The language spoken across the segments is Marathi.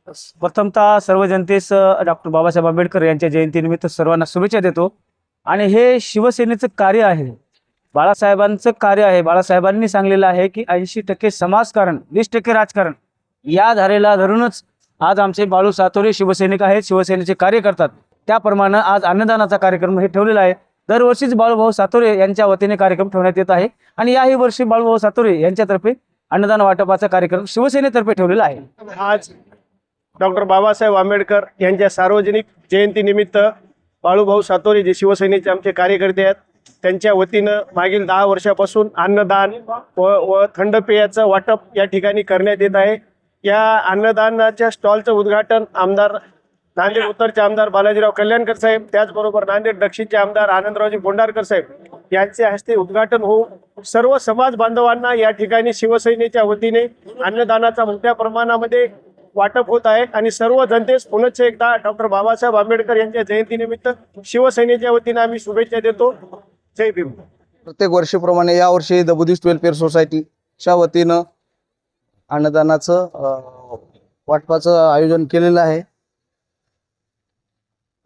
प्रथमतः सर्व जनतेस डॉक्टर बाबासाहेब आंबेडकर यांच्या जयंतीनिमित्त सर्वांना शुभेच्छा देतो। आणि हे शिवसेनेचं कार्य आहे, बाळासाहेबांचं कार्य आहे। बाळासाहेबांनी सांगलेलं आहे की 80% समाजकारण 20% राजकारण या धारेला धरूनच आज आमचे बाळू सातोरे शिवसैनिक आहेत, शिवसेनेचे कार्य करतात। त्याप्रमाणे आज अन्नदानाचा कार्यक्रम हे ठेवलेला आहे। दरवर्षीच बाळूभाऊ सातोरे यांच्या वतीने कार्यक्रम ठेवण्यात येत आहे आणि याही वर्षी बाळूभाऊ सातोरे यांच्यातर्फे अन्नदान वाटपाचा कार्यक्रम शिवसेनेतर्फे ठेवलेला आहे। आज डॉक्टर बाबासाहेब आंबेडकर यांच्या सार्वजनिक जयंतीनिमित्त बाळूभाऊ सातोरे जे शिवसेनेचे आमचे कार्यकर्ते आहेत त्यांच्या वतीनं मागील 10 वर्षापासून अन्नदान व थंड पेयाचं वाटप या ठिकाणी करण्यात येत आहे। या अन्नदानाच्या स्टॉलचं उद्घाटन आमदार नांदेड उत्तरचे आमदार बालाजीराव कल्याणकर साहेब, त्याचबरोबर नांदेड दक्षिणचे आमदार आनंदरावजी बोंडारकर साहेब यांच्या हस्ते उद्घाटन होऊन सर्व समाज बांधवांना या ठिकाणी शिवसेनेच्या वतीने अन्नदानाचा मोठ्या प्रमाणामध्ये वाटप होत आहे। आणि सर्व जनतेस पुनश्च एकदा डॉक्टर बाबासाहेब आंबेडकर यांच्या जयंतीनिमित्त शिवसेनेच्या वतीने आम्ही शुभेच्छा देतो। जय भीम। प्रत्येक वर्षीप्रमाणे यावर्षी द बुद्धिस्ट वेलफेअर सोसायटीच्या वतीनं अन्नदानाचं वाटपाचं आयोजन केलेलं आहे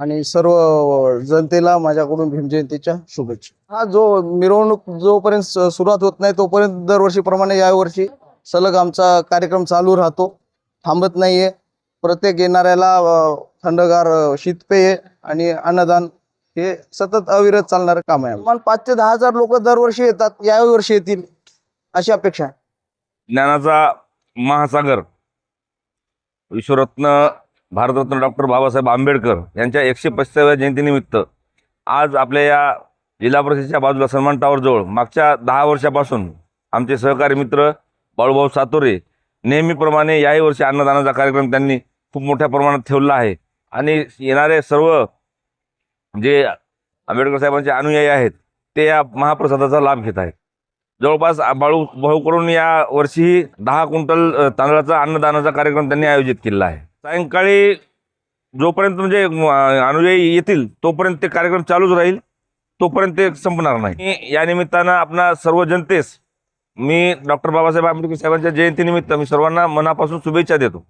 आणि सर्व जनतेला माझ्याकडून भीम जयंतीच्या शुभेच्छा। हा जो मिरवणूक जोपर्यंत सुरुवात होत नाही तोपर्यंत दरवर्षीप्रमाणे यावर्षी सलग आमचा कार्यक्रम चालू राहतो, थांबत नाहीये। प्रत्येक येणाऱ्याला थंडगार शीतपेय आणि अन्नदान हे सतत अविरत चालणारं काम आहे। पण 5 ते 10 हजार लोक दरवर्षी येतात, याही वर्षी येतील अशी अपेक्षा आहे। ज्ञानाचा महासागर विश्वरत्न भारतरत्न डॉक्टर बाबासाहेब आंबेडकर यांच्या 135व्या जयंतीनिमित्त आज आपल्या या जिल्हा परिषदेच्या बाजूला सन्मान टावर जवळ मागच्या 10 वर्षापासून आमचे सहकारी मित्र बाळूभाऊ सातोरे नेहमीप्रमाणे याही वर्षी अन्नदानाचा कार्यक्रम त्यांनी खूप मोठ्या प्रमाणात ठेवला आहे। आणि येणारे सर्व जे आंबेडकर साहेबांचे अनुयायी आहेत ते या महाप्रसादाचा लाभ घेत आहेत। जवळपास बाळूभाऊकडून या वर्षी 10 क्विंटल तांदळाचा अन्नदानाचा कार्यक्रम त्यांनी आयोजित केला आहे। सायंकाळी जोपर्यंत म्हणजे अनुयायी येतील तोपर्यंत ते कार्यक्रम चालूच राहील, तोपर्यंत ते संपणार नाही। या निमित्तानं आपणा सर्व जनतेस मी डॉक्टर बाबासाहेब आंबेडकर साहेबांच्या जयंतीनिमित्त मी सर्वांना मनापासून शुभेच्छा देतो।